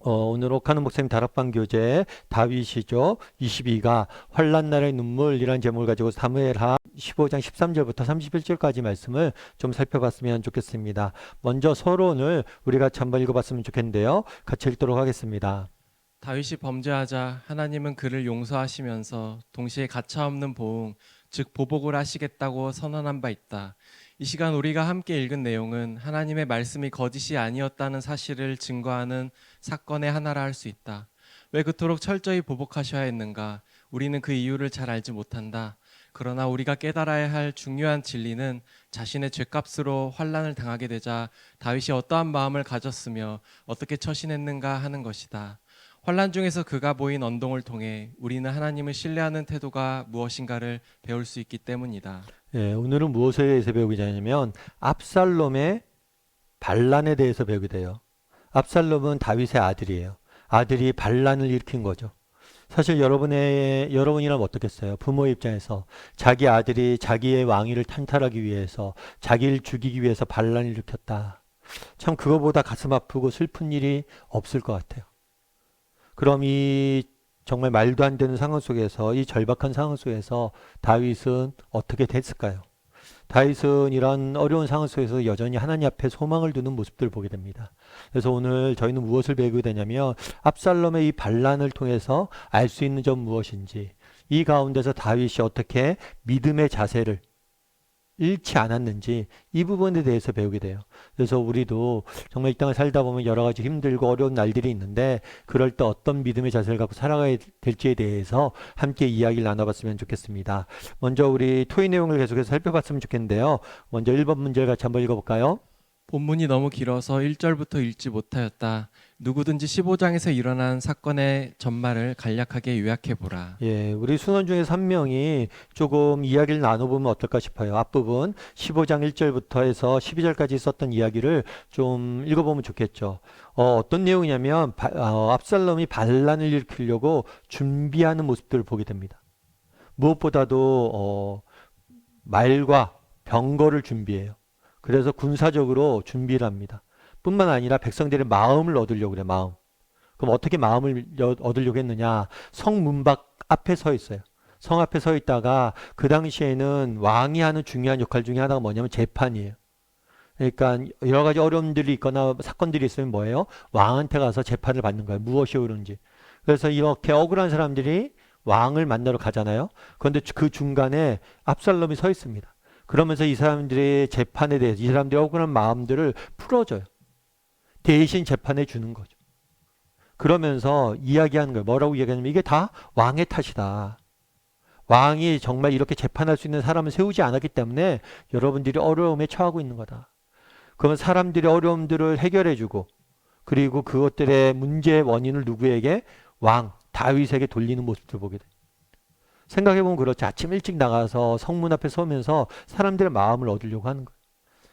오늘 옥하는 목사님 다락방 교재 다윗이죠. 22가 환난 날의 눈물이라는 제목을 가지고 사무엘하 15장 13절부터 31절까지 말씀을 좀 살펴봤으면 좋겠습니다. 먼저 서론을 우리가 한번 읽어봤으면 좋겠는데요. 같이 읽도록 하겠습니다. 다윗이 범죄하자 하나님은 그를 용서하시면서 동시에 가차없는 보응, 즉 보복을 하시겠다고 선언한 바 있다. 이 시간 우리가 함께 읽은 내용은 하나님의 말씀이 거짓이 아니었다는 사실을 증거하는 사건의 하나라 할 수 있다. 왜 그토록 철저히 보복하셔야 했는가? 우리는 그 이유를 잘 알지 못한다. 그러나 우리가 깨달아야 할 중요한 진리는 자신의 죄값으로 환난을 당하게 되자 다윗이 어떠한 마음을 가졌으며 어떻게 처신했는가 하는 것이다. 환난 중에서 그가 보인 언동을 통해 우리는 하나님을 신뢰하는 태도가 무엇인가를 배울 수 있기 때문이다. 예, 오늘은 무엇에 대해서 배우게 되냐면 압살롬의 반란에 대해서 배우게 돼요. 압살롬은 다윗의 아들이에요. 아들이 반란을 일으킨 거죠. 사실 여러분이라면 어떻겠어요? 부모의 입장에서 자기 아들이 자기의 왕위를 탄탈하기 위해서 자기를 죽이기 위해서 반란을 일으켰다. 참 그거보다 가슴 아프고 슬픈 일이 없을 것 같아요. 그럼 이 정말 말도 안 되는 상황 속에서 이 절박한 상황 속에서 다윗은 어떻게 됐을까요? 다윗은 이런 어려운 상황 속에서 여전히 하나님 앞에 소망을 두는 모습들을 보게 됩니다. 그래서 오늘 저희는 무엇을 배우게 되냐면 압살롬의 이 반란을 통해서 알 수 있는 점 무엇인지, 이 가운데서 다윗이 어떻게 믿음의 자세를 잃지 않았는지 이 부분에 대해서 배우게 돼요. 그래서 우리도 정말 이 땅을 살다 보면 여러 가지 힘들고 어려운 날들이 있는데 그럴 때 어떤 믿음의 자세를 갖고 살아가야 될지에 대해서 함께 이야기를 나눠봤으면 좋겠습니다. 먼저 우리 토의 내용을 계속해서 살펴봤으면 좋겠는데요. 먼저 1번 문제를 같이 한번 읽어볼까요? 본문이 너무 길어서 1절부터 읽지 못하였다. 누구든지 15장에서 일어난 사건의 전말을 간략하게 요약해보라. 예, 우리 순원 중에 3명이 조금 이야기를 나눠보면 어떨까 싶어요. 앞부분 15장 1절부터 해서 12절까지 있었던 이야기를 좀 읽어보면 좋겠죠. 어떤 내용이냐면 압살롬이 반란을 일으키려고 준비하는 모습들을 보게 됩니다. 무엇보다도 말과 병거를 준비해요. 그래서 군사적으로 준비를 합니다. 뿐만 아니라 백성들의 마음을 얻으려고 그래요. 마음. 그럼 어떻게 마음을 얻으려고 했느냐? 성 밖 앞에 서 있어요. 성 앞에 서 있다가 그 당시에는 왕이 하는 중요한 역할 중에 하나가 뭐냐면 재판이에요. 그러니까 여러 가지 어려움들이 있거나 사건들이 있으면 뭐예요? 왕한테 가서 재판을 받는 거예요. 무엇이 옳은지. 그래서 이렇게 억울한 사람들이 왕을 만나러 가잖아요. 그런데 그 중간에 압살롬이 서 있습니다. 그러면서 이 사람들의 재판에 대해서 이 사람들의 억울한 마음들을 풀어줘요. 대신 재판해 주는 거죠. 그러면서 이야기하는 거예요. 뭐라고 이야기하냐면 이게 다 왕의 탓이다. 왕이 정말 이렇게 재판할 수 있는 사람을 세우지 않았기 때문에 여러분들이 어려움에 처하고 있는 거다. 그러면 사람들의 어려움들을 해결해주고 그리고 그것들의 문제의 원인을 누구에게? 왕, 다윗에게 돌리는 모습을 보게 돼요. 생각해보면 그렇지. 아침 일찍 나가서 성문 앞에 서면서 사람들의 마음을 얻으려고 하는 거예요.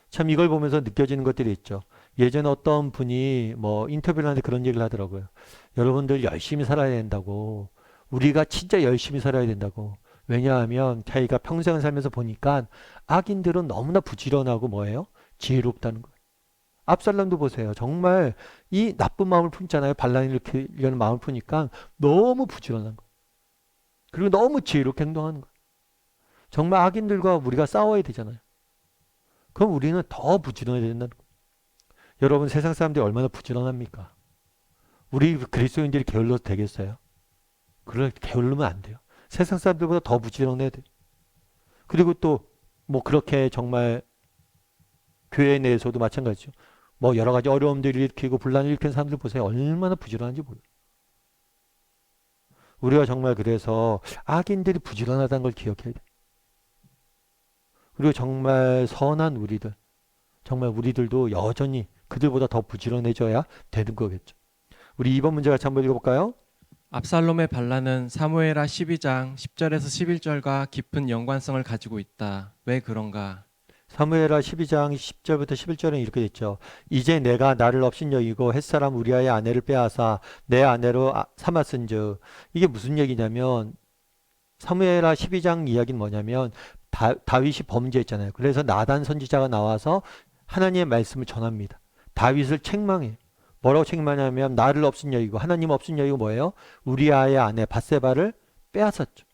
참 이걸 보면서 느껴지는 것들이 있죠. 예전에 어떤 분이 뭐 인터뷰를 하는데 그런 얘기를 하더라고요. 여러분들 열심히 살아야 된다고. 우리가 진짜 열심히 살아야 된다고. 왜냐하면 자기가 평생을 살면서 보니까 악인들은 너무나 부지런하고 뭐예요? 지혜롭다는 거예요. 압살롬도 보세요. 정말 이 나쁜 마음을 품잖아요. 반란을 일으키려는 마음을 푸니까 너무 부지런한 거예요. 그리고 너무 지혜롭게 행동하는 거예요. 정말 악인들과 우리가 싸워야 되잖아요. 그럼 우리는 더 부지런해야 된다는 거예요. 여러분 세상 사람들이 얼마나 부지런합니까? 우리 그리스도인들이 게을러도 되겠어요? 게을르면 안 돼요. 세상 사람들보다 더 부지런해야 돼요. 그리고 또 뭐 그렇게 정말 교회 내에서도 마찬가지죠. 뭐 여러 가지 어려움들을 일으키고 분란을 일으키는 사람들 보세요. 얼마나 부지런한지 몰라요. 우리가 정말 그래서 악인들이 부지런하다는 걸 기억해야 돼요. 그리고 정말 선한 우리들, 정말 우리들도 여전히 그들보다 더 부지런해져야 되는 거겠죠. 우리 2번 문제 같이 한번 읽어볼까요? 압살롬의 반란은 사무엘하 12장 10절에서 11절과 깊은 연관성을 가지고 있다. 왜 그런가? 사무엘하 12장 10절부터 11절은 이렇게 됐죠. 이제 내가 나를 업신여기고 햇사람 우리아의 아내를 빼앗아 내 아내로 삼았은즉. 이게 무슨 얘기냐면 사무엘하 12장 이야기는 뭐냐면 다윗이 범죄했잖아요. 그래서 나단 선지자가 나와서 하나님의 말씀을 전합니다. 다윗을 책망해요. 뭐라고 책망하냐면 나를 없인 여이고 하나님 없인 여이고 뭐예요? 우리아의 아내 밧세바를 빼앗았죠.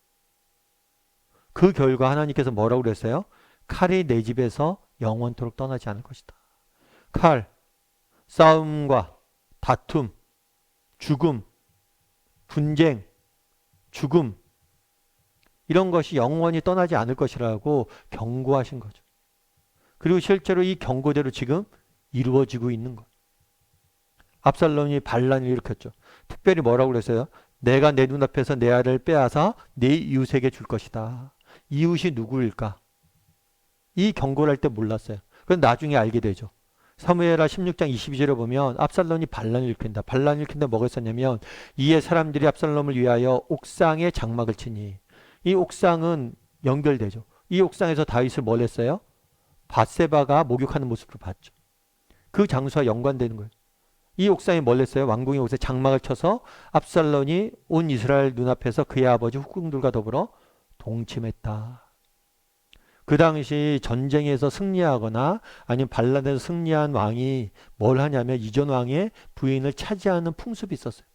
그 결과 하나님께서 뭐라고 그랬어요? 칼이 내 집에서 영원토록 떠나지 않을 것이다. 칼, 싸움과 다툼, 죽음, 분쟁, 죽음 이런 것이 영원히 떠나지 않을 것이라고 경고하신 거죠. 그리고 실제로 이 경고대로 지금 이루어지고 있는 거예요. 압살롬이 반란을 일으켰죠. 특별히 뭐라고 그랬어요? 내가 내 눈앞에서 내 아들을 빼앗아 내 이웃에게 줄 것이다. 이웃이 누구일까? 이 경고를 할 때 몰랐어요. 그건 나중에 알게 되죠. 사무엘하 16장 22절에 보면 압살롬이 반란을 일으킨다. 반란을 일으킨다 뭐가 있었냐면 이에 사람들이 압살롬을 위하여 옥상에 장막을 치니 이 옥상은 연결되죠. 이 옥상에서 다윗을 뭘 했어요? 밧세바가 목욕하는 모습을 봤죠. 그 장소와 연관되는 거예요. 이 옥상에 뭘 했어요? 왕궁의 옥상에 장막을 쳐서 압살롬이 온 이스라엘 눈앞에서 그의 아버지 후궁들과 더불어 동침했다. 그 당시 전쟁에서 승리하거나 아니면 반란에서 승리한 왕이 뭘 하냐면 이전 왕의 부인을 차지하는 풍습이 있었어요.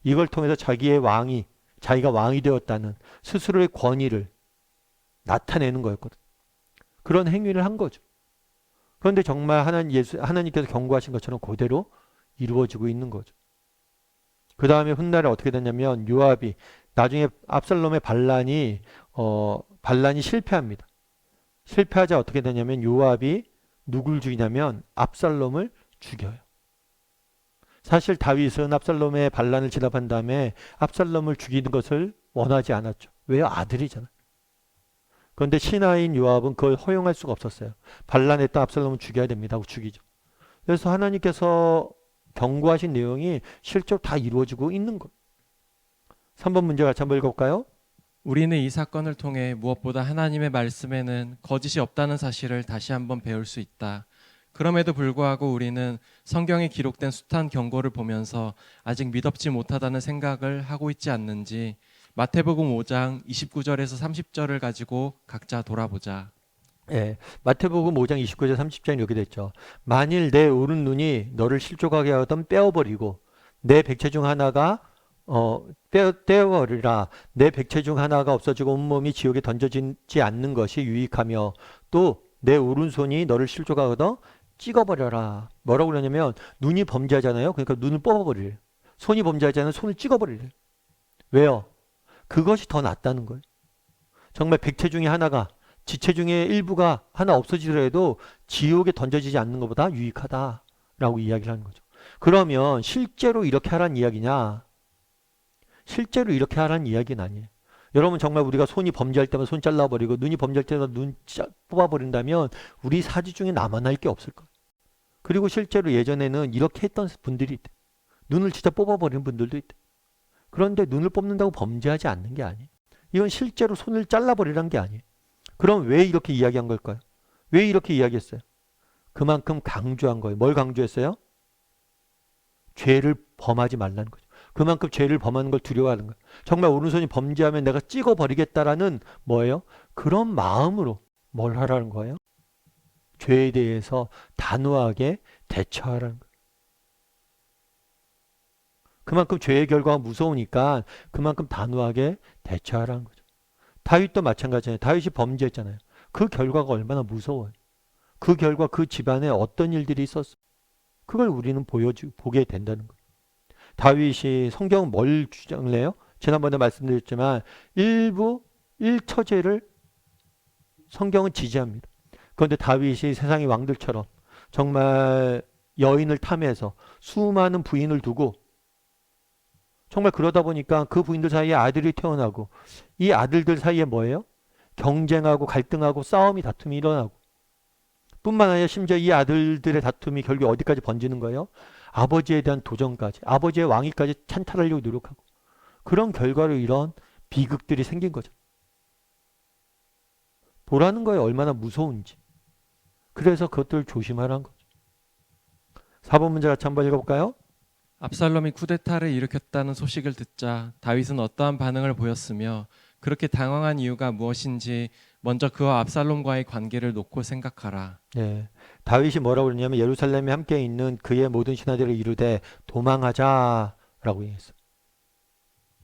이걸 통해서 자기가 왕이 되었다는 스스로의 권위를 나타내는 거였거든. 그런 행위를 한 거죠. 그런데 정말 하나님께서 경고하신 것처럼 그대로 이루어지고 있는 거죠. 그 다음에 훗날에 어떻게 됐냐면 요압이 나중에 압살롬의 반란이 실패합니다. 실패하자 어떻게 되냐면 요압이 누굴 죽이냐면 압살롬을 죽여요. 사실 다윗은 압살롬의 반란을 진압한 다음에 압살롬을 죽이는 것을 원하지 않았죠. 왜요? 아들이잖아요. 그런데 신하인 요압은 그걸 허용할 수가 없었어요. 반란했던 압살롬을 죽여야 됩니다 하고 죽이죠. 그래서 하나님께서 경고하신 내용이 실제로 다 이루어지고 있는 거예요. 3번 문제 같이 한번 읽어볼까요? 우리는 이 사건을 통해 무엇보다 하나님의 말씀에는 거짓이 없다는 사실을 다시 한번 배울 수 있다. 그럼에도 불구하고 우리는 성경에 기록된 숱한 경고를 보면서 아직 믿업지 못하다는 생각을 하고 있지 않는지 마태복음 5장 29절에서 30절을 가지고 각자 돌아보자. 예, 마태복음 5장 29절 30절에 이렇게 됐죠. 만일 내 오른 눈이 너를 실족하게 하던 빼어버리고 내 백체 중 하나가 떼어버리라. 내 백체 중 하나가 없어지고 온몸이 지옥에 던져지지 않는 것이 유익하며 또 내 오른손이 너를 실족하거든 찍어버려라. 뭐라고 그러냐면 눈이 범죄하잖아요. 그러니까 눈을 뽑아버리래. 손이 범죄하잖아요. 손을 찍어버리래. 왜요? 그것이 더 낫다는 거예요. 정말 백체 중에 하나가 지체 중에 일부가 하나 없어지더라도 지옥에 던져지지 않는 것보다 유익하다라고 이야기를 하는 거죠. 그러면 실제로 이렇게 하라는 이야기냐? 실제로 이렇게 하라는 이야기는 아니에요. 여러분 정말 우리가 손이 범죄할 때만 손 잘라버리고 눈이 범죄할 때마다 눈 뽑아버린다면 우리 사지 중에 남아날 게 없을 거예요. 그리고 실제로 예전에는 이렇게 했던 분들이 있대. 눈을 진짜 뽑아버리는 분들도 있대. 그런데 눈을 뽑는다고 범죄하지 않는 게 아니에요. 이건 실제로 손을 잘라버리라는 게 아니에요. 그럼 왜 이렇게 이야기한 걸까요? 왜 이렇게 이야기했어요? 그만큼 강조한 거예요. 뭘 강조했어요? 죄를 범하지 말라는 거죠. 그만큼 죄를 범하는 걸 두려워하는 거예요. 정말 오른손이 범죄하면 내가 찍어버리겠다라는 뭐예요? 그런 마음으로 뭘 하라는 거예요? 죄에 대해서 단호하게 대처하라는 거예요. 그만큼 죄의 결과가 무서우니까 그만큼 단호하게 대처하라는 거죠. 다윗도 마찬가지예요. 다윗이 범죄했잖아요. 그 결과가 얼마나 무서워요. 그 결과 그 집안에 어떤 일들이 있었어. 그걸 우리는 보게 된다는 거예요. 다윗이 성경은 뭘 주장을 해요? 지난번에 말씀드렸지만 일부 일처제를 성경은 지지합니다. 그런데 다윗이 세상의 왕들처럼 정말 여인을 탐해서 수많은 부인을 두고 정말 그러다 보니까 그 부인들 사이에 아들이 태어나고 이 아들들 사이에 뭐예요? 경쟁하고 갈등하고 싸움이 다툼이 일어나고 뿐만 아니라 심지어 이 아들들의 다툼이 결국 어디까지 번지는 거예요? 아버지에 대한 도전까지, 아버지의 왕위까지 찬탈하려고 노력하고 그런 결과로 이런 비극들이 생긴 거죠. 보라는 거에 얼마나 무서운지. 그래서 그것들을 조심하라는 거죠. 4번 문제 같이 한번 읽어볼까요? 압살롬이 쿠데타를 일으켰다는 소식을 듣자 다윗은 어떠한 반응을 보였으며 그렇게 당황한 이유가 무엇인지 먼저 그와 압살롬과의 관계를 놓고 생각하라. 네. 다윗이 뭐라고 그러냐면 예루살렘에 함께 있는 그의 모든 신하들을 이르되 도망하자라고 얘기했어.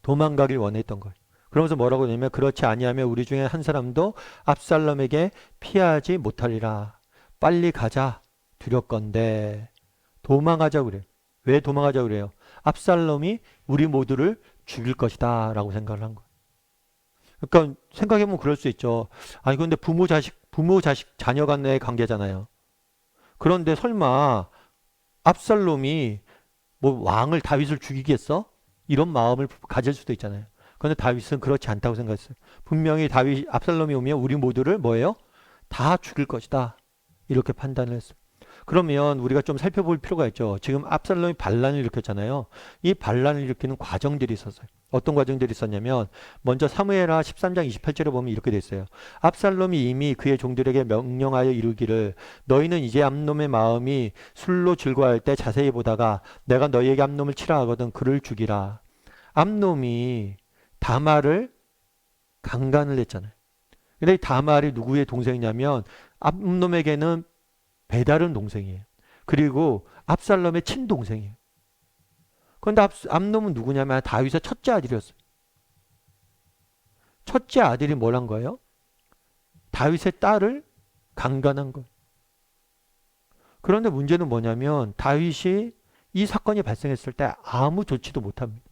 도망가길 원했던 거예요. 그러면서 뭐라고 그러냐면 그렇지 아니하면 우리 중에 한 사람도 압살롬에게 피하지 못하리라. 빨리 가자. 두렵건대. 도망하자 그래요. 왜 도망하자 그래요? 압살롬이 우리 모두를 죽일 것이다 라고 생각을 한 거예요. 그러니까 생각해보면 그럴 수 있죠. 아니 근데 부모 자식 자녀 간의 관계잖아요. 그런데 설마 압살롬이 뭐 왕을 다윗을 죽이겠어? 이런 마음을 가질 수도 있잖아요. 그런데 다윗은 그렇지 않다고 생각했어요. 분명히 압살롬이 오면 우리 모두를 뭐예요? 다 죽일 것이다. 이렇게 판단을 했어요. 그러면 우리가 좀 살펴볼 필요가 있죠. 지금 압살롬이 반란을 일으켰잖아요. 이 반란을 일으키는 과정들이 있었어요. 어떤 과정들이 있었냐면 먼저 사무엘하 13장 28절에 보면 이렇게 돼 있어요. 압살롬이 이미 그의 종들에게 명령하여 이르기를 너희는 이제 암놈의 마음이 술로 즐거워할 때 자세히 보다가 내가 너희에게 암놈을 치라 하거든 그를 죽이라. 암놈이 다말을 강간을 했잖아요. 근데 이 다말이 누구의 동생이냐면 암놈에게는 배다른 동생이에요. 그리고 압살롬의 친동생이에요. 그런데 암놈은 누구냐면 다윗의 첫째 아들이었어요. 첫째 아들이 뭘 한 거예요? 다윗의 딸을 강간한 거예요. 그런데 문제는 뭐냐면 다윗이 이 사건이 발생했을 때 아무 조치도 못합니다.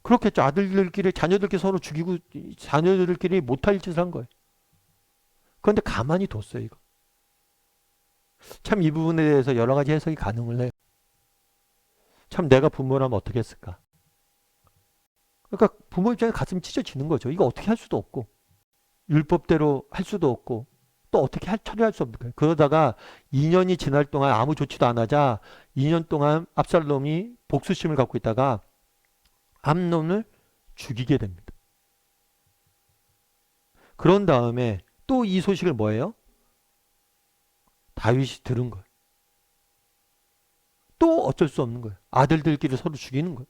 그렇겠죠. 자녀들끼리 서로 죽이고 자녀들끼리 못할 짓을 한 거예요. 그런데 가만히 뒀어요, 이거. 참 이 부분에 대해서 여러 가지 해석이 가능을 해요. 참 내가 부모라면 어떻게 했을까? 그러니까 부모 입장에 가슴이 찢어지는 거죠. 이거 어떻게 할 수도 없고 율법대로 할 수도 없고 또 어떻게 처리할 수 없는 거예요. 그러다가 2년이 지날 동안 아무 조치도 안 하자 2년 동안 압살롬이 복수심을 갖고 있다가 암논을 죽이게 됩니다. 그런 다음에 또 이 소식을 뭐예요? 다윗이 들은 거예요. 또 어쩔 수 없는 거예요. 아들들끼리 서로 죽이는 거예요.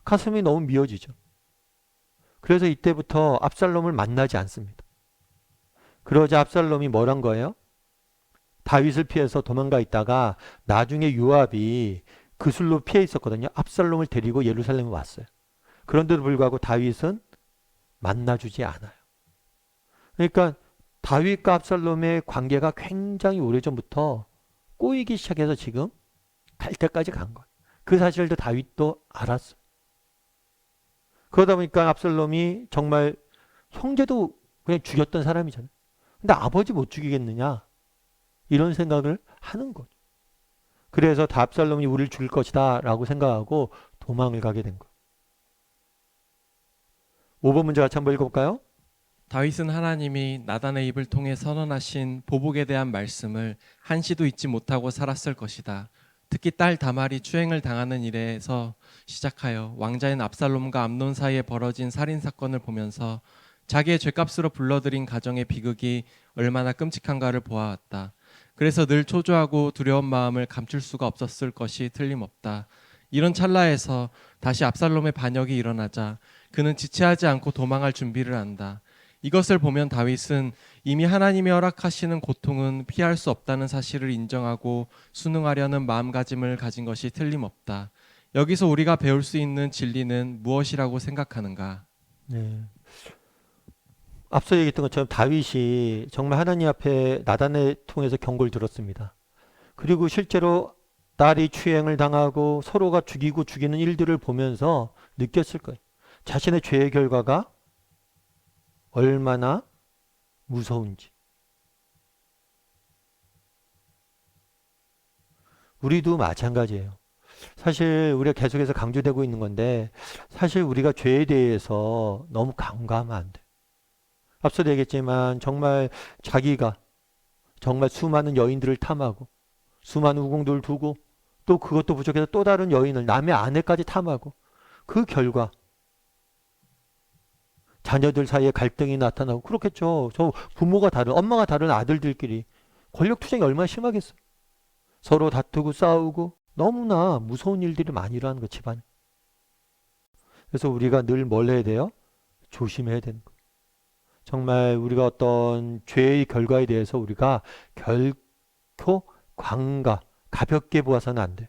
가슴이 너무 미어지죠. 그래서 이때부터 압살롬을 만나지 않습니다. 그러자 압살롬이 뭘 한 거예요? 다윗을 피해서 도망가 있다가 나중에 요압이 그 술로 피해 있었거든요. 압살롬을 데리고 예루살렘에 왔어요. 그런데도 불구하고 다윗은 만나주지 않아요. 그러니까 다윗과 압살롬의 관계가 굉장히 오래전부터 꼬이기 시작해서 지금 갈 때까지 간 거예요. 그 사실도 다윗도 알았어요. 그러다 보니까 압살롬이 정말 형제도 그냥 죽였던 사람이잖아요. 근데 아버지 못 죽이겠느냐? 이런 생각을 하는 거죠. 그래서 다 압살롬이 우리를 죽일 것이다 라고 생각하고 도망을 가게 된 거예요. 5번 문제 같이 한번 읽어볼까요? 다윗은 하나님이 나단의 입을 통해 선언하신 보복에 대한 말씀을 한시도 잊지 못하고 살았을 것이다. 특히 딸 다말이 추행을 당하는 일에서 시작하여 왕자인 압살롬과 암논 사이에 벌어진 살인 사건을 보면서 자기의 죄값으로 불러들인 가정의 비극이 얼마나 끔찍한가를 보아왔다. 그래서 늘 초조하고 두려운 마음을 감출 수가 없었을 것이 틀림없다. 이런 찰나에서 다시 압살롬의 반역이 일어나자 그는 지체하지 않고 도망할 준비를 한다. 이것을 보면 다윗은 이미 하나님이 허락하시는 고통은 피할 수 없다는 사실을 인정하고 순응하려는 마음가짐을 가진 것이 틀림없다. 여기서 우리가 배울 수 있는 진리는 무엇이라고 생각하는가? 네. 앞서 얘기했던 것처럼 다윗이 정말 하나님 앞에 나단을 통해서 경고를 들었습니다. 그리고 실제로 딸이 추행을 당하고 서로가 죽이고 죽이는 일들을 보면서 느꼈을 거예요. 자신의 죄의 결과가 얼마나 무서운지. 우리도 마찬가지예요. 사실 우리가 계속해서 강조되고 있는 건데 사실 우리가 죄에 대해서 너무 간과하면 안 돼요. 앞서도 얘기했지만 정말 자기가 정말 수많은 여인들을 탐하고 수많은 우공들을 두고 또 그것도 부족해서 또 다른 여인을 남의 아내까지 탐하고 그 결과 자녀들 사이에 갈등이 나타나고 그렇겠죠. 저 부모가 다른 엄마가 다른 아들들끼리 권력투쟁이 얼마나 심하겠어요. 서로 다투고 싸우고 너무나 무서운 일들이 많이 일어나는 거 집안에. 그래서 우리가 늘 뭘 해야 돼요? 조심해야 되는 거예요. 정말 우리가 어떤 죄의 결과에 대해서 우리가 결코 가볍게 보아서는 안 돼요.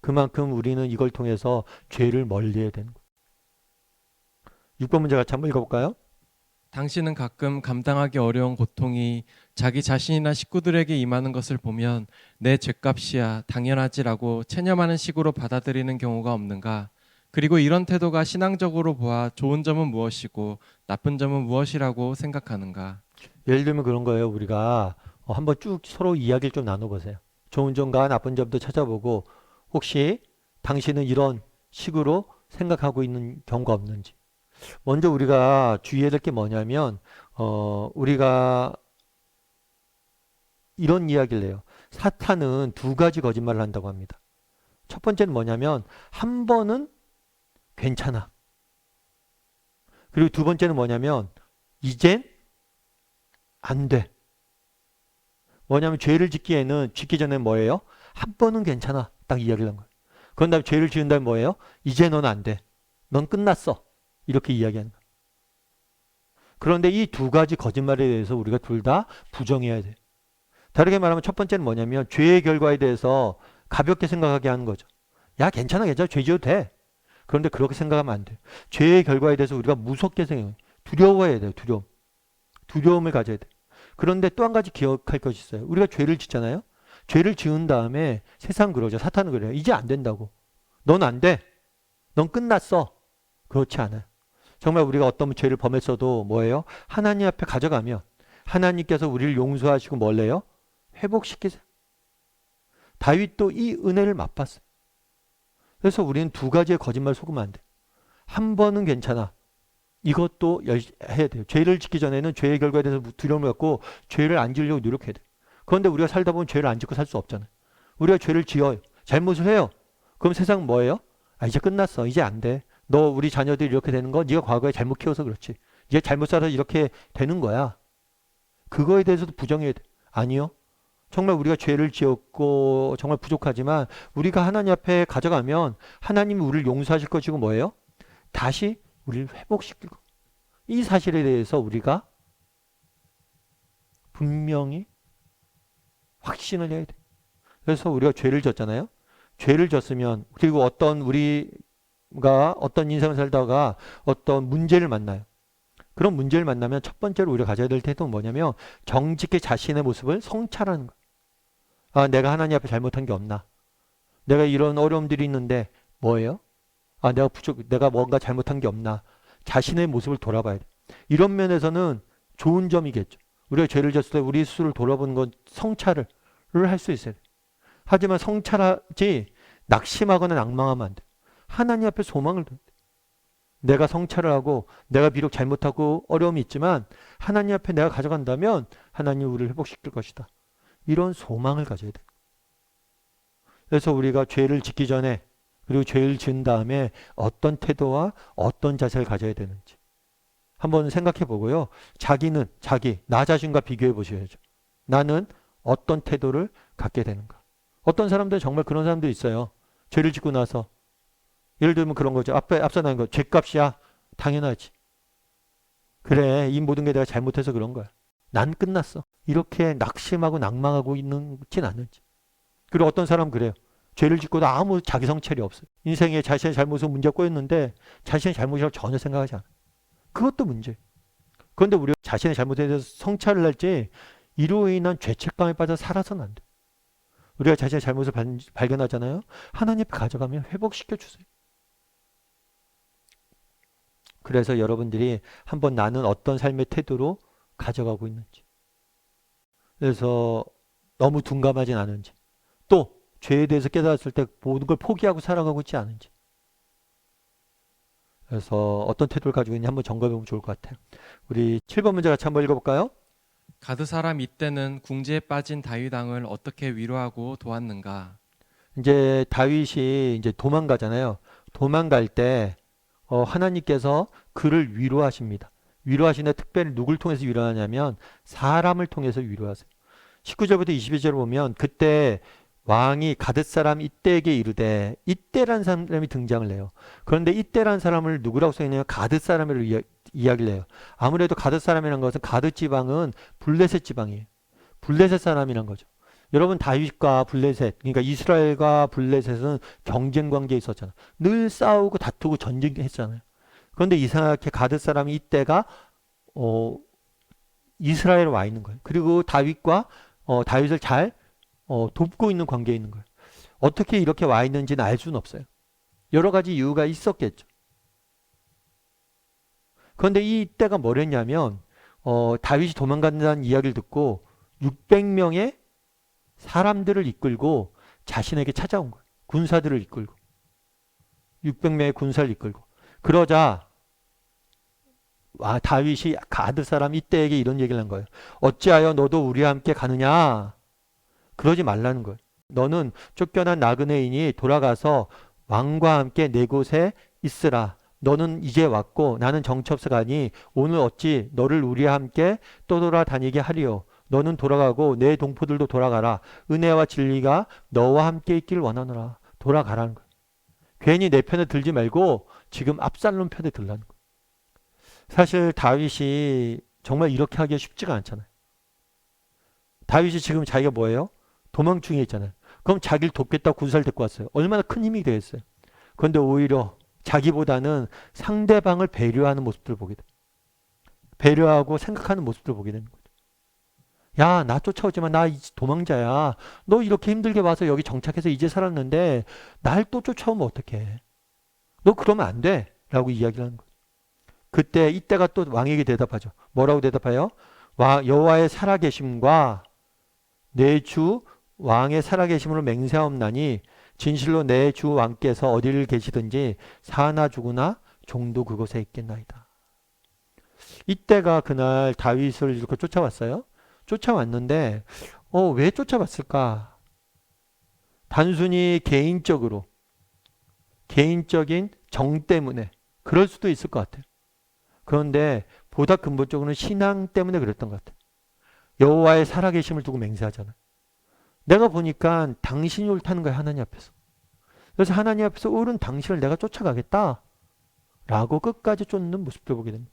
그만큼 우리는 이걸 통해서 죄를 멀리해야 되는 거예요. 6번 문제 같이 한번 읽어볼까요? 당신은 가끔 감당하기 어려운 고통이 자기 자신이나 식구들에게 임하는 것을 보면 내 죗값이야 당연하지라고 체념하는 식으로 받아들이는 경우가 없는가? 그리고 이런 태도가 신앙적으로 보아 좋은 점은 무엇이고 나쁜 점은 무엇이라고 생각하는가? 예를 들면 그런 거예요. 우리가 한번 쭉 서로 이야기를 좀 나눠보세요. 좋은 점과 나쁜 점도 찾아보고 혹시 당신은 이런 식으로 생각하고 있는 경우가 없는지. 먼저 우리가 주의해야 될 게 뭐냐면 우리가 이런 이야기를 해요. 사탄은 두 가지 거짓말을 한다고 합니다. 첫 번째는 뭐냐면 한 번은 괜찮아. 그리고 두 번째는 뭐냐면 이젠 안 돼. 뭐냐면 죄를 짓기 전에 뭐예요? 한 번은 괜찮아. 딱 이야기를 한 거예요. 그런 다음에 죄를 지은 다음에 뭐예요? 이제 넌 안 돼. 넌 끝났어. 이렇게 이야기하는 거예요. 그런데 이 두 가지 거짓말에 대해서 우리가 둘 다 부정해야 돼요. 다르게 말하면 첫 번째는 뭐냐면 죄의 결과에 대해서 가볍게 생각하게 하는 거죠. 야, 괜찮아. 죄 지어도 돼. 그런데 그렇게 생각하면 안 돼요. 죄의 결과에 대해서 우리가 무섭게 생각해요. 두려워해야 돼요. 두려움을 가져야 돼요. 그런데 또 한 가지 기억할 것이 있어요. 우리가 죄를 짓잖아요. 죄를 지은 다음에 세상 그러죠. 사탄은 그래요. 이제 안 된다고. 넌 안 돼. 넌 끝났어. 그렇지 않아요. 정말 우리가 어떤 죄를 범했어도 뭐예요? 하나님 앞에 가져가면 하나님께서 우리를 용서하시고 뭘 해요? 회복시키세요. 다윗도 이 은혜를 맛봤어요. 그래서 우리는 두 가지의 거짓말 속으면 안 돼. 한 번은 괜찮아. 이것도 해야 돼요. 죄를 짓기 전에는 죄의 결과에 대해서 두려움을 갖고 죄를 안 지으려고 노력해야 돼요. 그런데 우리가 살다 보면 죄를 안 짓고 살 수 없잖아요. 우리가 죄를 지어요. 잘못을 해요. 그럼 세상은 뭐예요? 아, 이제 끝났어. 이제 안 돼. 너 우리 자녀들이 이렇게 되는 건 네가 과거에 잘못 키워서 그렇지. 이제 잘못 살아서 이렇게 되는 거야. 그거에 대해서도 부정해야 돼. 아니요. 정말 우리가 죄를 지었고 정말 부족하지만 우리가 하나님 앞에 가져가면 하나님이 우리를 용서하실 것이고 뭐예요? 다시 우리를 회복시킬 거. 이 사실에 대해서 우리가 분명히 확신을 해야 돼. 그래서 우리가 죄를 졌잖아요. 죄를 졌으면 그리고 우리가 어떤 인생을 살다가 어떤 문제를 만나요. 그런 문제를 만나면 첫 번째로 우리가 가져야 될 태도는 뭐냐면 정직히 자신의 모습을 성찰하는 거예요. 아, 내가 하나님 앞에 잘못한 게 없나? 내가 이런 어려움들이 있는데 뭐예요? 아, 내가 뭔가 잘못한 게 없나? 자신의 모습을 돌아봐야 돼. 이런 면에서는 좋은 점이겠죠. 우리가 죄를 졌을 때 우리 스스로를 돌아보는 건 성찰을 할 수 있어야 돼. 하지만 성찰하지 낙심하거나 낭망하면 안 돼. 하나님 앞에 소망을 둬야 돼. 내가 성찰을 하고 내가 비록 잘못하고 어려움이 있지만 하나님 앞에 내가 가져간다면 하나님이 우리를 회복시킬 것이다. 이런 소망을 가져야 돼. 그래서 우리가 죄를 짓기 전에 그리고 죄를 지은 다음에 어떤 태도와 어떤 자세를 가져야 되는지 한번 생각해 보고요. 나 자신과 비교해 보셔야죠. 나는 어떤 태도를 갖게 되는가. 어떤 사람들 정말 그런 사람도 있어요. 죄를 짓고 나서 예를 들면 그런 거죠. 앞서 나온 거 죗값이야. 당연하지. 그래, 이 모든 게 내가 잘못해서 그런 거야. 난 끝났어. 이렇게 낙심하고 낭망하고 있는진 않은지. 그리고 어떤 사람은 그래요. 죄를 짓고도 아무 자기 성찰이 없어요. 인생에 자신의 잘못으로 문제가 꼬였는데 자신의 잘못이라고 전혀 생각하지 않아요. 그것도 문제예요. 그런데 우리가 자신의 잘못에 대해서 성찰을 할지 이로 인한 죄책감에 빠져 살아서는 안 돼요. 우리가 자신의 잘못을 발견하잖아요. 하나님 앞에 가져가면 회복시켜 주세요. 그래서 여러분들이 한번 나는 어떤 삶의 태도로 가져가고 있는지. 그래서 너무 둔감하진 않은지. 또 죄에 대해서 깨달았을 때 모든 걸 포기하고 살아가고 있지 않은지. 그래서 어떤 태도를 가지고 있는지 한번 점검해 보면 좋을 것 같아요. 우리 7번 문제 같이 한번 읽어볼까요? 가드 사람 이때는 궁지에 빠진 다윗 왕을 어떻게 위로하고 도왔는가? 이제 다윗이 이제 도망가잖아요. 도망갈 때 하나님께서 그를 위로하십니다. 위로하시는데 특별히 누굴 통해서 위로하냐면 사람을 통해서 위로하세요. 19절부터 22절 보면 그때 왕이 가뎃 사람 이때에게 이르되, 이때란 사람이 등장을 해요. 그런데 이때란 사람을 누구라고 써있냐면 가뎃 사람으로 이야기를 해요. 아무래도 가뎃 사람이라는 것은 가뎃 지방은 블레셋 지방이에요. 블레셋 사람이란 거죠. 여러분, 다윗과 블레셋, 그러니까 이스라엘과 블레셋은 경쟁 관계에 있었잖아요. 늘 싸우고 다투고 전쟁했잖아요. 그런데 이상하게 가뎃 사람이 이때가 이스라엘에 와 있는 거예요. 그리고 다윗과 다윗을 잘 돕고 있는 관계에 있는 거예요. 어떻게 이렇게 와 있는지는 알 수는 없어요. 여러 가지 이유가 있었겠죠. 그런데 이 때가 뭐랬냐면 다윗이 도망간다는 이야기를 듣고 600명의 사람들을 이끌고 자신에게 찾아온 거예요. 군사들을 이끌고 600명의 군사를 이끌고 그러자 다윗이 가드 사람 이때에게 이런 얘기를 한 거예요. 어찌하여 너도 우리와 함께 가느냐? 그러지 말라는 거예요. 너는 쫓겨난 나그네인이 돌아가서 왕과 함께 내 곳에 있으라. 너는 이제 왔고 나는 정처 없어 가니 오늘 어찌 너를 우리와 함께 떠돌아다니게 하리요. 너는 돌아가고 내 동포들도 돌아가라. 은혜와 진리가 너와 함께 있길 원하노라. 돌아가라는 거예요. 괜히 내 편에 들지 말고 지금 압살롬 편에 들라는 거예요. 사실 다윗이 정말 이렇게 하기가 쉽지가 않잖아요. 다윗이 지금 자기가 뭐예요? 도망 중에 있잖아요. 그럼 자기를 돕겠다고 군사를 데리고 왔어요. 얼마나 큰 힘이 되겠어요. 그런데 오히려 자기보다는 상대방을 배려하는 모습들을 보게 돼요. 배려하고 생각하는 모습들을 보게 되는 거죠. 야, 나 쫓아오지만 나 도망자야. 너 이렇게 힘들게 와서 여기 정착해서 이제 살았는데 날 또 쫓아오면 어떡해. 너 그러면 안 돼. 라고 이야기를 하는 거죠. 그때 이때가 또 왕에게 대답하죠. 뭐라고 대답해요? 여호와의 살아계심과 내 주 왕의 살아계심으로 맹세하옵나니 진실로 내 주 왕께서 어디를 계시든지 사나 죽으나 종도 그곳에 있겠나이다. 이때가 그날 다윗을 이렇게 쫓아왔어요. 쫓아왔는데 왜 쫓아왔을까? 단순히 개인적인 정 때문에 그럴 수도 있을 것 같아요. 그런데 보다 근본적으로는 신앙 때문에 그랬던 것 같아요. 여호와의 살아계심을 두고 맹세하잖아요. 내가 보니까 당신이 옳다는 거야, 하나님 앞에서. 그래서 하나님 앞에서 옳은 당신을 내가 쫓아가겠다 라고 끝까지 쫓는 모습도 보게 됩니다.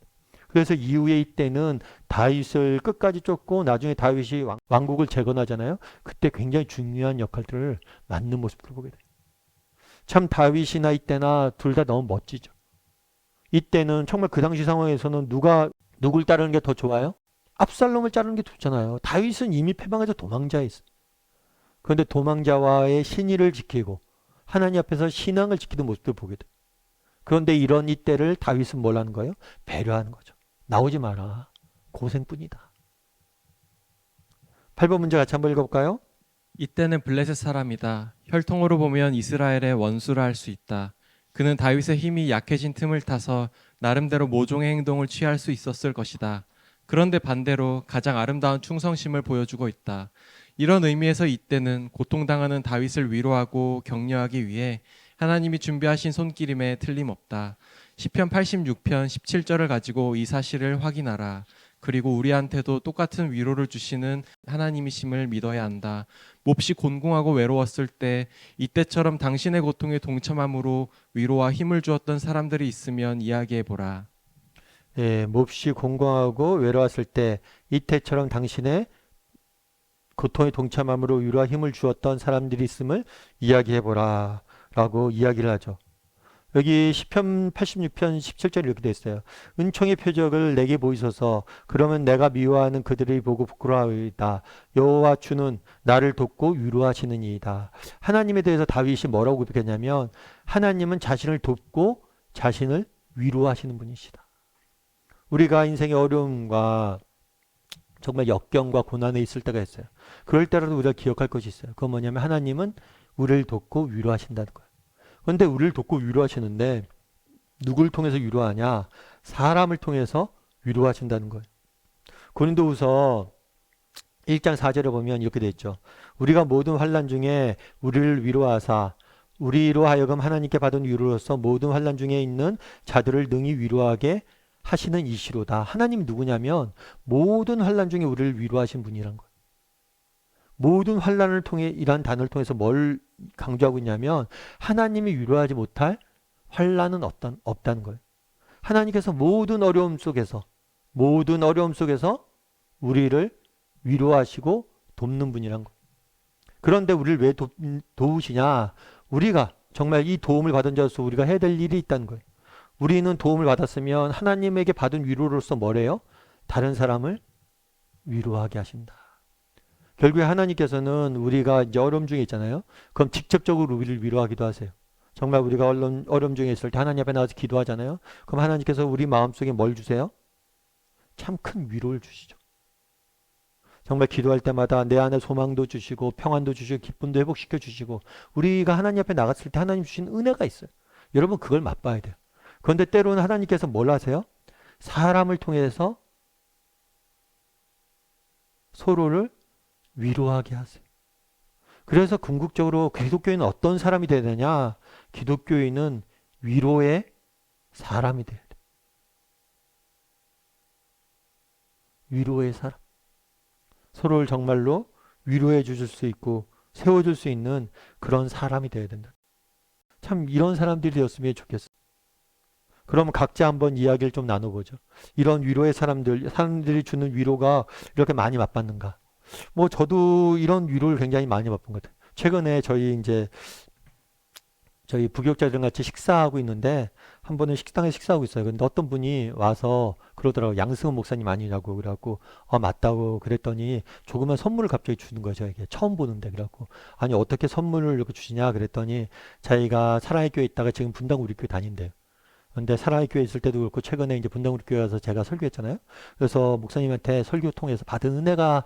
그래서 이후에 이때는 다윗을 끝까지 쫓고 나중에 다윗이 왕국을 재건하잖아요. 그때 굉장히 중요한 역할들을 맡는 모습을 보게 돼요. 참 다윗이나 이때나 둘 다 너무 멋지죠. 이때는 정말 그 당시 상황에서는 누굴 따르는 게 더 좋아요? 압살롬을 자르는 게 좋잖아요. 다윗은 이미 패방해서 도망자에 있어요. 그런데 도망자와의 신의를 지키고 하나님 앞에서 신앙을 지키는 모습을 보게 돼요. 그런데 이런 이때를 다윗은 뭘 하는 거예요? 배려하는 거죠. 나오지 마라. 고생뿐이다. 8번 문제 같이 한번 읽어볼까요? 이때는 블레셋 사람이다. 혈통으로 보면 이스라엘의 원수라 할 수 있다. 그는 다윗의 힘이 약해진 틈을 타서 나름대로 모종의 행동을 취할 수 있었을 것이다. 그런데 반대로 가장 아름다운 충성심을 보여주고 있다. 이런 의미에서 이때는 고통당하는 다윗을 위로하고 격려하기 위해 하나님이 준비하신 손길임에 틀림없다. 시편 86편 17절을 가지고 이 사실을 확인하라. 그리고 우리한테도 똑같은 위로를 주시는 하나님이심을 믿어야 한다. 몹시 곤궁하고 외로웠을 때 이때처럼 당신의 고통에 동참함으로 위로와 힘을 주었던 사람들이 있으면 이야기해보라. 예, 몹시 공공하고 외로웠을 때 이때처럼 당신의 고통에 동참함으로 위로와 힘을 주었던 사람들이 있음을 이야기해보라 라고 이야기를 하죠. 여기 시편 86편 17절에 이렇게 되어 있어요. 은총의 표적을 내게 보이소서. 그러면 내가 미워하는 그들을 보고 부끄러워하리이다. 여호와 주는 나를 돕고 위로하시느니이다. 하나님에 대해서 다윗이 뭐라고 고백했냐면 하나님은 자신을 돕고 자신을 위로하시는 분이시다. 우리가 인생의 어려움과 정말 역경과 고난에 있을 때가 있어요. 그럴 때라도 우리가 기억할 것이 있어요. 그건 뭐냐면 하나님은 우리를 돕고 위로하신다는 거예요. 그런데 우리를 돕고 위로하시는데 누굴 통해서 위로하냐? 사람을 통해서 위로하신다는 거예요. 고린도후서 1장 4절에 보면 이렇게 되어 있죠. 우리가 모든 환난 중에 우리를 위로하사 우리로 하여금 하나님께 받은 위로로서 모든 환난 중에 있는 자들을 능히 위로하게 하시는 이시로다. 하나님이 누구냐면 모든 환난 중에 우리를 위로하신 분이란 거예요. 모든 환난을 통해 이란 단어를 통해서 뭘 강조하고 있냐면 하나님이 위로하지 못할 환난은 없다는 거예요. 하나님께서 모든 어려움 속에서 우리를 위로하시고 돕는 분이란 거예요. 그런데 우리를 왜 도우시냐? 우리가 정말 이 도움을 받은 자로서 우리가 해야 될 일이 있다는 거예요. 우리는 도움을 받았으면 하나님에게 받은 위로로서 뭐래요? 다른 사람을 위로하게 하신다. 결국에 하나님께서는 우리가 이제 어려움 중에 있잖아요. 그럼 직접적으로 우리를 위로하기도 하세요. 정말 우리가 어려움 중에 있을 때 하나님 앞에 나와서 기도하잖아요. 그럼 하나님께서 우리 마음속에 뭘 주세요? 참 큰 위로를 주시죠. 정말 기도할 때마다 내 안에 소망도 주시고 평안도 주시고 기쁨도 회복시켜 주시고 우리가 하나님 앞에 나갔을 때 하나님 주신 은혜가 있어요. 여러분 그걸 맛봐야 돼요. 그런데 때로는 하나님께서 뭘 하세요? 사람을 통해서 서로를 위로하게 하세요. 그래서 궁극적으로 기독교인은 어떤 사람이 되야 되냐? 기독교인은 위로의 사람이 돼야 돼. 위로의 사람. 서로를 정말로 위로해 주실 수 있고 세워줄 수 있는 그런 사람이 되어야 된다. 참 이런 사람들이 되었으면 좋겠어요. 그러면 각자 한번 이야기를 좀 나눠보죠. 이런 위로의 사람들이 주는 위로가 이렇게 많이 맛봤는가? 뭐 저도 이런 위로를 굉장히 많이 맛본 것 같아요. 최근에 저희 부교육자들이랑 같이 식사하고 있는데 한 번은 식당에 식사하고 있어요. 근데 어떤 분이 와서 그러더라고요. 양승은 목사님 아니냐고 그래갖고 맞다고 그랬더니 조그만 선물을 갑자기 주는 거예요. 저에게 처음 보는데 그래갖고 아니 어떻게 선물을 이렇게 주시냐 그랬더니 자기가 사랑의 교회에 있다가 지금 분당 우리 교회 다닌대요. 근데 사랑의 교회 있을 때도 그렇고 최근에 이제 분당 우리 교회 와서 제가 설교했잖아요. 그래서 목사님한테 설교 통해서 받은 은혜가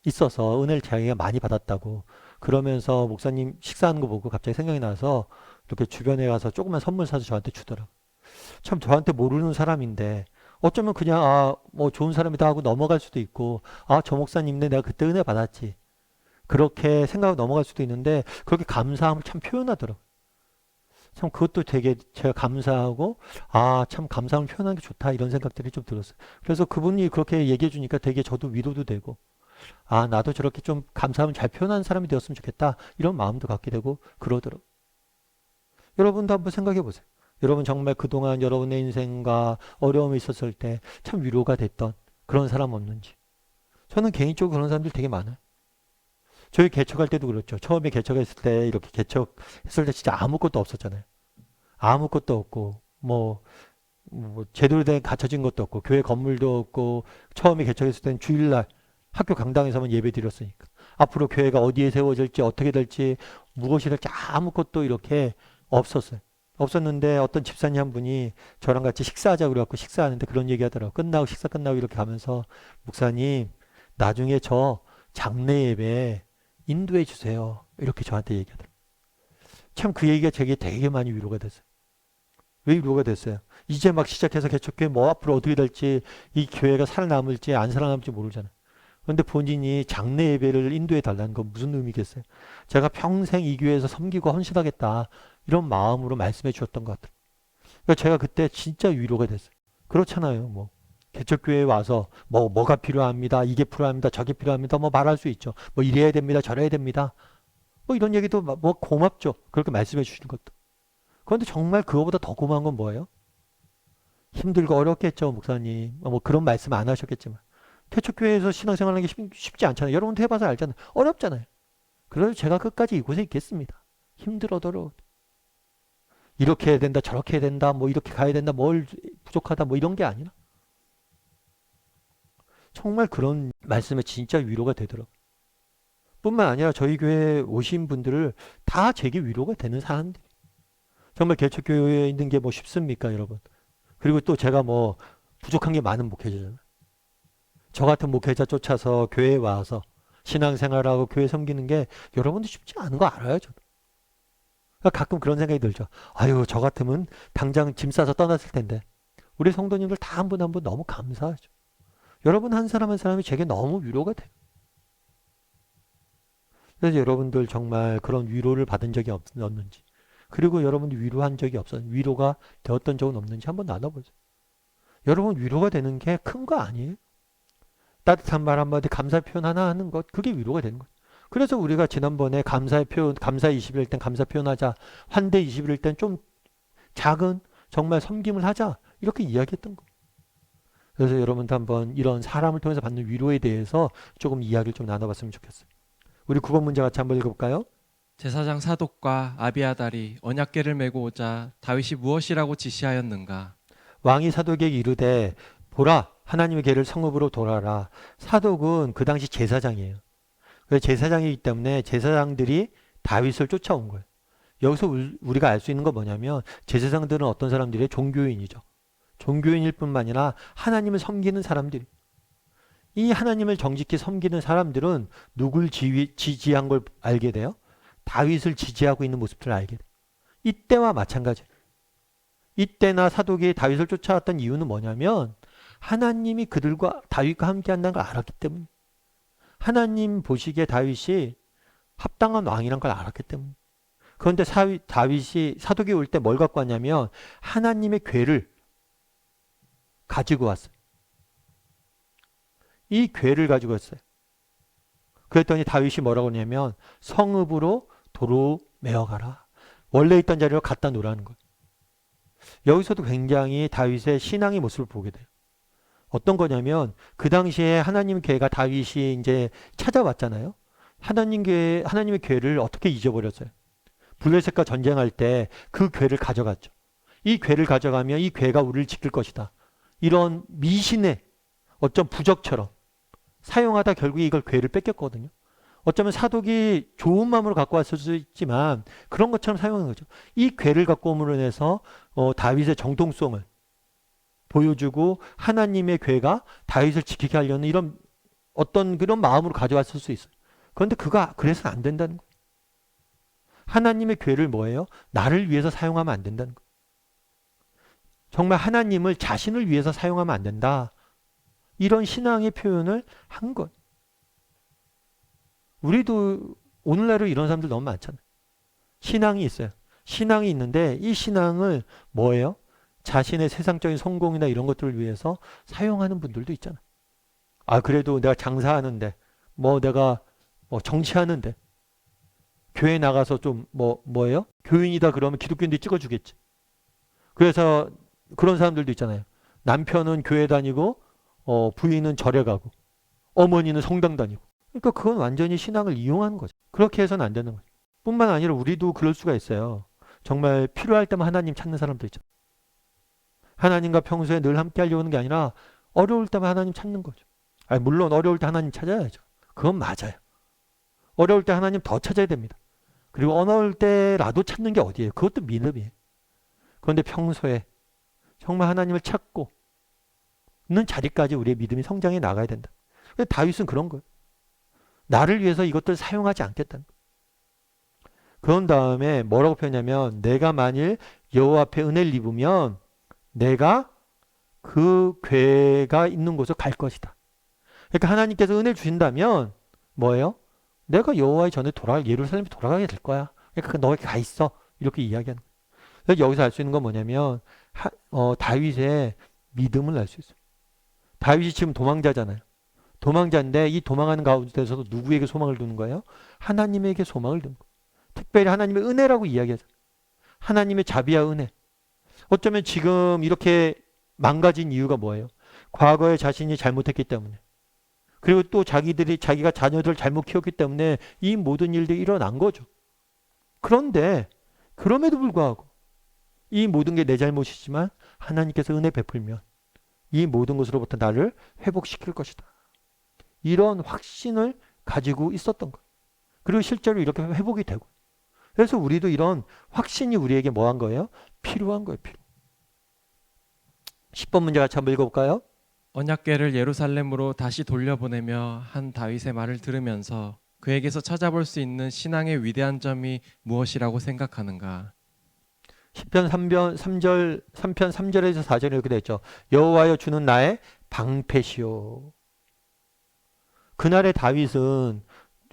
있어서 은혜를 자기가 많이 받았다고 그러면서 목사님 식사하는 거 보고 갑자기 생각이 나서 이렇게 주변에 가서 조그만 선물 사서 저한테 주더라고. 참 저한테 모르는 사람인데 어쩌면 그냥 뭐 좋은 사람이다 하고 넘어갈 수도 있고 저 목사님네 내가 그때 은혜 받았지 그렇게 생각하고 넘어갈 수도 있는데 그렇게 감사함을 참 표현하더라고. 참 그것도 되게 제가 감사하고 참 감사함을 표현하는 게 좋다 이런 생각들이 좀 들었어요. 그래서 그분이 그렇게 얘기해 주니까 되게 저도 위로도 되고 나도 저렇게 좀 감사함을 잘 표현하는 사람이 되었으면 좋겠다 이런 마음도 갖게 되고 그러더라고요. 여러분도 한번 생각해 보세요. 여러분 정말 그동안 여러분의 인생과 어려움이 있었을 때 참 위로가 됐던 그런 사람 없는지. 저는 개인적으로 그런 사람들 되게 많아요. 저희 개척할 때도 그렇죠. 처음에 개척했을 때 이렇게 개척했을 때 진짜 아무것도 없었잖아요. 아무것도 없고 뭐 제대로 된 갖춰진 것도 없고 교회 건물도 없고 처음에 개척했을 때는 주일날 학교 강당에서만 예배 드렸으니까 앞으로 교회가 어디에 세워질지 어떻게 될지 무엇이 될지 아무것도 이렇게 없었는데 어떤 집사님 한 분이 저랑 같이 식사하자고 그래갖고 식사하는데 그런 얘기 하더라고요. 식사 끝나고 이렇게 가면서 목사님 나중에 저 장례 예배 인도해 주세요. 이렇게 저한테 얘기하더라고요. 참 그 얘기가 제게 되게 많이 위로가 됐어요. 왜 위로가 됐어요? 이제 막 시작해서 개척교회 뭐 앞으로 어떻게 될지 이 교회가 살아남을지 안 살아남을지 모르잖아요. 그런데 본인이 장례 예배를 인도해 달라는 건 무슨 의미겠어요? 제가 평생 이 교회에서 섬기고 헌신하겠다 이런 마음으로 말씀해 주셨던 것 같아요. 그러니까 제가 그때 진짜 위로가 됐어요. 그렇잖아요. 뭐 개척교회에 와서 뭐가 필요합니다. 이게 필요합니다. 저게 필요합니다. 뭐 말할 수 있죠. 뭐 이래야 됩니다. 저래야 됩니다. 뭐 이런 얘기도 뭐 고맙죠. 그렇게 말씀해 주시는 것도. 그런데 정말 그거보다 더 고마운 건 뭐예요? 힘들고 어렵겠죠, 목사님. 뭐 그런 말씀 안 하셨겠지만. 개척교회에서 신앙생활하는 게 쉽지 않잖아요. 여러분도 해봐서 알잖아요. 어렵잖아요. 그래서 제가 끝까지 이곳에 있겠습니다. 힘들어도 이렇게 해야 된다, 저렇게 해야 된다, 뭐 이렇게 가야 된다, 뭘 부족하다, 뭐 이런 게 아니라 정말 그런 말씀에 진짜 위로가 되더라고요. 뿐만 아니라 저희 교회에 오신 분들을 다 제게 위로가 되는 사람들이 정말 개척교회에 있는 게 뭐 쉽습니까, 여러분? 그리고 또 제가 뭐 부족한 게 많은 목회자잖아요. 저 같은 목회자 쫓아서 교회에 와서 신앙생활하고 교회 섬기는 게 여러분도 쉽지 않은 거 알아요, 저도. 그러니까 가끔 그런 생각이 들죠. 아유, 저 같으면 당장 짐 싸서 떠났을 텐데. 우리 성도님들 다 한 분 한 분 너무 감사하죠. 여러분 한 사람 한 사람이 제게 너무 위로가 돼요. 그래서 여러분들 정말 그런 위로를 받은 적이 없는지, 그리고 여러분들 위로한 적이 위로가 되었던 적은 없는지 한번 나눠보세요. 여러분 위로가 되는 게 큰 거 아니에요? 따뜻한 말 한마디 감사 표현 하나 하는 것, 그게 위로가 되는 거예요. 그래서 우리가 지난번에 감사 20일일 땐 감사 표현하자, 환대 20일일 땐 좀 작은 정말 섬김을 하자, 이렇게 이야기했던 거. 그래서 여러분도 한번 이런 사람을 통해서 받는 위로에 대해서 조금 이야기를 좀 나눠봤으면 좋겠어요. 우리 9번 문제 같이 한번 읽어볼까요? 제사장 사독과 아비아달이 언약궤를 메고 오자 다윗이 무엇이라고 지시하였는가? 왕이 사독에게 이르되 보라 하나님의 궤를 성읍으로 돌아라. 사독은 그 당시 제사장이에요. 그래서 제사장이기 때문에 제사장들이 다윗을 쫓아온 거예요. 여기서 우리가 알 수 있는 건 뭐냐면 제사장들은 어떤 사람들이에요? 종교인이죠. 종교인일 뿐만 아니라 하나님을 섬기는 사람들이. 이 하나님을 정직히 섬기는 사람들은 누굴 지지한 걸 알게 돼요? 다윗을 지지하고 있는 모습들을 알게 돼요. 이때와 마찬가지예요. 이때나 사독이 다윗을 쫓아왔던 이유는 뭐냐면 하나님이 그들과 다윗과 함께 한다는 걸 알았기 때문에, 하나님 보시기에 다윗이 합당한 왕이란 걸 알았기 때문에. 그런데 다윗이 사독이 올 때 뭘 갖고 왔냐면 하나님의 궤를 가지고 왔어요. 이 궤를 가지고 왔어요. 그랬더니 다윗이 뭐라고 하냐면 성읍으로 도로 메어가라. 원래 있던 자리로 갖다 놓으라는 거예요. 여기서도 굉장히 다윗의 신앙의 모습을 보게 돼요. 어떤 거냐면 그 당시에 하나님 궤가 다윗이 이제 찾아왔잖아요. 하나님의 궤를 어떻게 잊어버렸어요? 블레셋과 전쟁할 때 그 궤를 가져갔죠. 이 궤를 가져가면 이 궤가 우리를 지킬 것이다. 이런 미신의 어쩜 부적처럼 사용하다 결국에 이걸 궤를 뺏겼거든요. 어쩌면 사독이 좋은 마음으로 갖고 왔을 수 있지만 그런 것처럼 사용한 거죠. 이 궤를 갖고 옴으로 인해서 다윗의 정통성을 보여주고 하나님의 궤가 다윗을 지키게 하려는 이런 어떤 그런 마음으로 가져왔을 수 있어요. 그런데 그래서는 안 된다는 거예요. 하나님의 궤를 뭐예요? 나를 위해서 사용하면 안 된다는 거예요. 정말 하나님을 자신을 위해서 사용하면 안 된다. 이런 신앙의 표현을 한 것. 우리도 오늘날은 이런 사람들 너무 많잖아요. 신앙이 있어요. 신앙이 있는데 이 신앙을 뭐예요? 자신의 세상적인 성공이나 이런 것들을 위해서 사용하는 분들도 있잖아요. 아, 그래도 내가 장사하는데, 내가 정치하는데, 교회 나가서 좀 뭐예요? 교인이다 그러면 기독교인들이 찍어주겠지. 그래서 그런 사람들도 있잖아요. 남편은 교회 다니고 부인은 절에 가고 어머니는 성당 다니고. 그러니까 그건 완전히 신앙을 이용하는 거죠. 그렇게 해서는 안 되는 거죠. 뿐만 아니라 우리도 그럴 수가 있어요. 정말 필요할 때만 하나님 찾는 사람도 있죠. 하나님과 평소에 늘 함께 하려고 하는 게 아니라 어려울 때만 하나님 찾는 거죠. 아니, 물론 어려울 때 하나님 찾아야죠. 그건 맞아요. 어려울 때 하나님 더 찾아야 됩니다. 그리고 어려울 때라도 찾는 게 어디예요? 그것도 믿음이에요. 그런데 평소에 정말 하나님을 찾고 있는 자리까지 우리의 믿음이 성장해 나가야 된다. 근데 다윗은 그런 거예요. 나를 위해서 이것들을 사용하지 않겠다는 거예요. 그런 다음에 뭐라고 표현하냐면 내가 만일 여호와 앞에 은혜를 입으면 내가 그 궤가 있는 곳으로 갈 것이다. 그러니까 하나님께서 은혜를 주신다면 뭐예요? 내가 여호와의 전에 예루살렘에 돌아가게 될 거야. 그러니까 너에게 가 있어. 이렇게 이야기하는 거예요. 그래서 여기서 알 수 있는 건 뭐냐면 다윗의 믿음을 알 수 있어요. 다윗이 지금 도망자잖아요. 도망자인데 이 도망하는 가운데서도 누구에게 소망을 두는 거예요? 하나님에게 소망을 두는 거예요. 특별히 하나님의 은혜라고 이야기하잖아요. 하나님의 자비와 은혜. 어쩌면 지금 이렇게 망가진 이유가 뭐예요? 과거에 자신이 잘못했기 때문에. 그리고 또 자기가 자녀들을 잘못 키웠기 때문에 이 모든 일들이 일어난 거죠. 그런데 그럼에도 불구하고 이 모든 게 내 잘못이지만 하나님께서 은혜 베풀면 이 모든 것으로부터 나를 회복시킬 것이다. 이런 확신을 가지고 있었던 거예요. 그리고 실제로 이렇게 회복이 되고. 그래서 우리도 이런 확신이 우리에게 뭐 한 거예요? 필요한 거예요. 10번 문제 같이 한번 읽어볼까요? 언약궤를 예루살렘으로 다시 돌려보내며 한 다윗의 말을 들으면서 그에게서 찾아볼 수 있는 신앙의 위대한 점이 무엇이라고 생각하는가? 10편 3편 3절에서 4절에 이렇게 되어 있죠. 여호와여 주는 나의 방패시오. 그날의 다윗은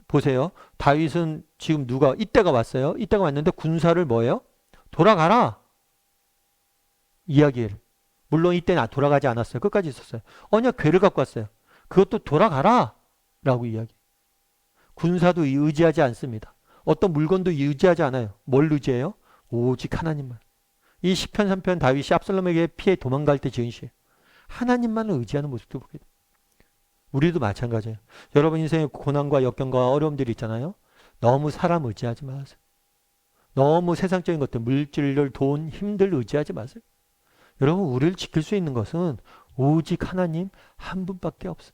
보세요. 다윗은 지금 이때가 왔어요. 이때가 왔는데 군사를 뭐예요? 돌아가라. 이야기를. 물론 이때는 돌아가지 않았어요. 끝까지 있었어요. 언약 궤를 갖고 왔어요. 그것도 돌아가라 라고 이야기. 군사도 의지하지 않습니다. 어떤 물건도 의지하지 않아요. 뭘 의지해요? 오직 하나님만. 이 시편 3편 다윗이 압살롬에게 피해 도망갈 때 지은 시예요. 하나님만을 의지하는 모습도 보게 돼요. 우리도 마찬가지예요. 여러분 인생의 고난과 역경과 어려움들이 있잖아요. 너무 사람 의지하지 마세요. 너무 세상적인 것들, 물질들, 돈, 힘들 의지하지 마세요. 여러분 우리를 지킬 수 있는 것은 오직 하나님 한 분밖에 없어요.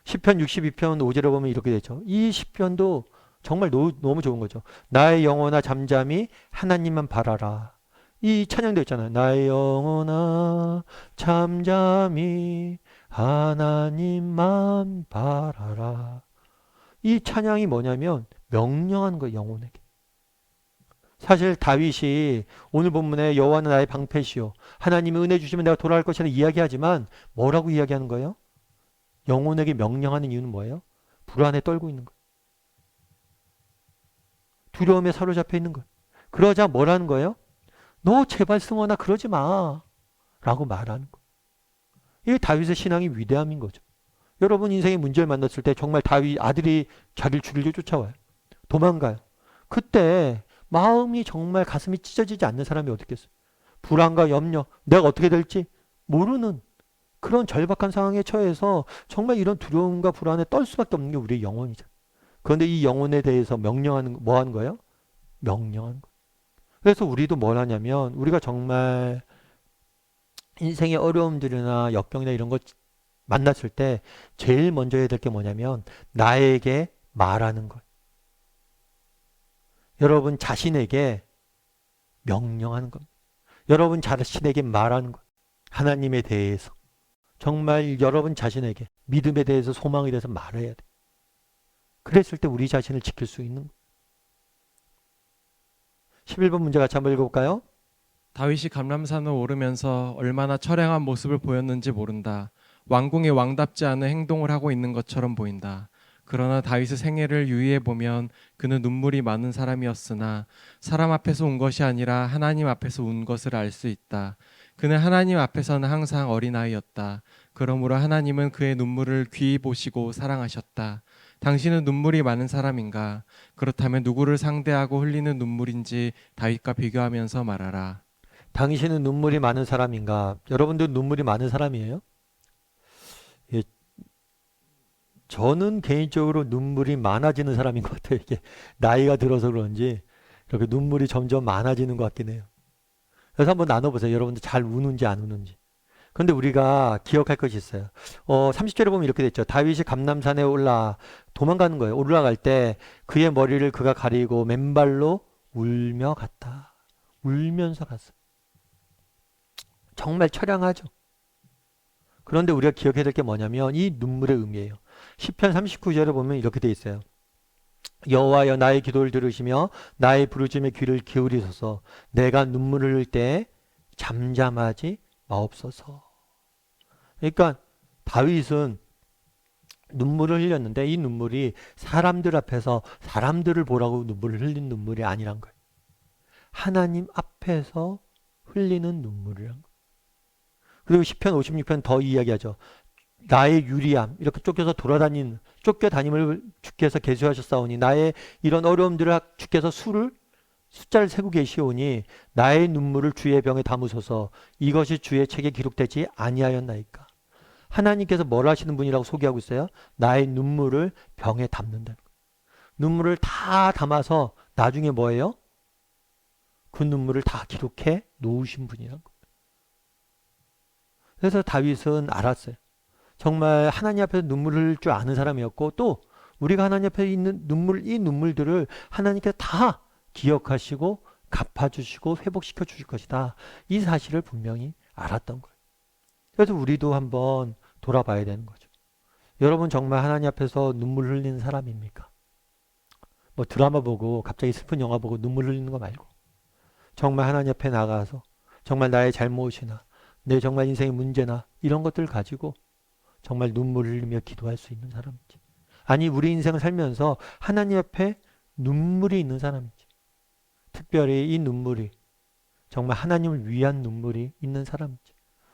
시편 62편 5절에 보면 이렇게 되죠. 이 시편도 정말 너무 좋은 거죠. 나의 영혼아 잠잠히 하나님만 바라라. 이 찬양도 있잖아요. 나의 영혼아 잠잠히 하나님만 바라라. 이 찬양이 뭐냐면 명령하는 거예요. 영혼에게. 사실 다윗이 오늘 본문에 여호와는 나의 방패시요 하나님이 은혜 주시면 내가 돌아갈 것이라 이야기하지만 뭐라고 이야기하는 거예요? 영혼에게 명령하는 이유는 뭐예요? 불안에 떨고 있는 거예요. 두려움에 사로잡혀 있는 거예요. 그러자 뭐라는 거예요? 너 제발 승원아 그러지 마 라고 말하는 거예요. 이게 다윗의 신앙이 위대함인 거죠. 여러분 인생의 문제를 만났을 때 정말 다윗 아들이 자기를 죽이려 쫓아와요. 도망가요. 그때 마음이 정말 가슴이 찢어지지 않는 사람이 어디 있겠어요? 불안과 염려, 내가 어떻게 될지 모르는 그런 절박한 상황에 처해서 정말 이런 두려움과 불안에 떨 수밖에 없는 게 우리의 영혼이죠. 그런데 이 영혼에 대해서 명령하는 뭐 하는 거예요? 명령하는 거예요. 그래서 우리도 뭘 하냐면 우리가 정말 인생의 어려움들이나 역경이나 이런 것 만났을 때 제일 먼저 해야 될 게 뭐냐면 나에게 말하는 거예요. 여러분 자신에게 명령하는 겁니다. 여러분 자신에게 말하는 거예요. 하나님에 대해서. 정말 여러분 자신에게 믿음에 대해서 소망에 대해서 말해야 돼요. 그랬을 때 우리 자신을 지킬 수 있는 거예요. 11번 문제 같이 한번 읽어볼까요? 다윗이 감람산을 오르면서 얼마나 처량한 모습을 보였는지 모른다. 왕궁의 왕답지 않은 행동을 하고 있는 것처럼 보인다. 그러나 다윗의 생애를 유의해 보면 그는 눈물이 많은 사람이었으나 사람 앞에서 운 것이 아니라 하나님 앞에서 운 것을 알 수 있다. 그는 하나님 앞에서는 항상 어린아이였다. 그러므로 하나님은 그의 눈물을 귀히 보시고 사랑하셨다. 당신은 눈물이 많은 사람인가? 그렇다면 누구를 상대하고 흘리는 눈물인지 다윗과 비교하면서 말하라. 당신은 눈물이 많은 사람인가? 여러분들 눈물이 많은 사람이에요? 예, 저는 개인적으로 눈물이 많아지는 사람인 것 같아요. 이게 나이가 들어서 그런지 이렇게 눈물이 점점 많아지는 것 같긴 해요. 그래서 한번 나눠보세요. 여러분들 잘 우는지 안 우는지. 그런데 우리가 기억할 것이 있어요. 30절에 보면 이렇게 됐죠. 다윗이 감람산에 도망가는 거예요. 올라갈 때 그의 머리를 그가 가리고 맨발로 울며 갔다. 울면서 갔어요. 정말 처량하죠. 그런데 우리가 기억해야 될 게 뭐냐면 이 눈물의 의미예요. 시편 39절에 보면 이렇게 돼 있어요. 여호와여 나의 기도를 들으시며 나의 부르짖음에 귀를 기울이소서. 내가 눈물을 흘릴 때 잠잠하지 마옵소서. 그러니까 다윗은 눈물을 흘렸는데 이 눈물이 사람들 앞에서 사람들을 보라고 눈물을 흘린 눈물이 아니란 거예요. 하나님 앞에서 흘리는 눈물이란 거예요. 그리고 시편 56편 더 이야기하죠. 나의 유리함, 이렇게 쫓겨다님을 주께서 계수하셨사오니 나의 이런 어려움들을 주께서 숫자를 세고 계시오니 나의 눈물을 주의 병에 담으소서. 이것이 주의 책에 기록되지 아니하였나이까. 하나님께서 뭘 하시는 분이라고 소개하고 있어요? 나의 눈물을 병에 담는다는 거예요. 눈물을 다 담아서 나중에 뭐예요? 그 눈물을 다 기록해 놓으신 분이라는 거예요. 그래서 다윗은 알았어요. 정말 하나님 앞에서 눈물을 흘릴 줄 아는 사람이었고 또 우리가 하나님 앞에 있는 이 눈물들을 하나님께서 다 기억하시고 갚아주시고 회복시켜 주실 것이다. 이 사실을 분명히 알았던 거예요. 그래서 우리도 한번 돌아봐야 되는 거죠. 여러분 정말 하나님 앞에서 눈물 흘리는 사람입니까? 뭐 드라마 보고 갑자기 슬픈 영화 보고 눈물 흘리는 거 말고 정말 하나님 앞에 나가서 정말 나의 잘못이나 내 정말 인생의 문제나 이런 것들을 가지고 정말 눈물을 흘리며 기도할 수 있는 사람이지. 아니 우리 인생을 살면서 하나님 앞에 눈물이 있는 사람이지. 특별히 이 눈물이 정말 하나님을 위한 눈물이 있는 사람이지.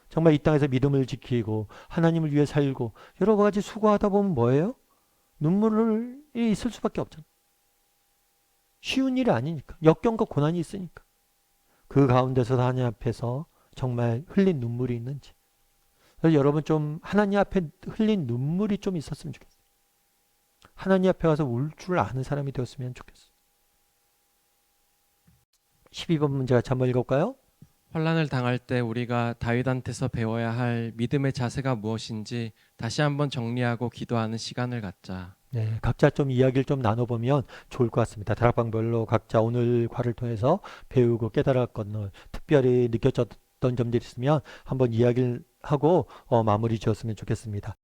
정말 이 땅에서 믿음을 지키고 하나님을 위해 살고 여러 가지 수고하다 보면 뭐예요? 눈물이 있을 수밖에 없잖아. 쉬운 일이 아니니까. 역경과 고난이 있으니까. 그 가운데서 하나님 앞에서 정말 흘린 눈물이 있는지. 그래서 여러분 좀 하나님 앞에 흘린 눈물이 좀 있었으면 좋겠어요. 하나님 앞에 가서 울 줄 아는 사람이 되었으면 좋겠어요. 12번 문제 같이 한번 읽어볼까요? 환난을 당할 때 우리가 다윗한테서 배워야 할 믿음의 자세가 무엇인지 다시 한번 정리하고 기도하는 시간을 갖자. 네, 각자 좀 이야기를 좀 나눠보면 좋을 것 같습니다. 다락방별로 각자 오늘 과를 통해서 배우고 깨달았건 특별히 느껴졌던 점들이 있으면 한번 이야기를 하고 마무리 지었으면 좋겠습니다.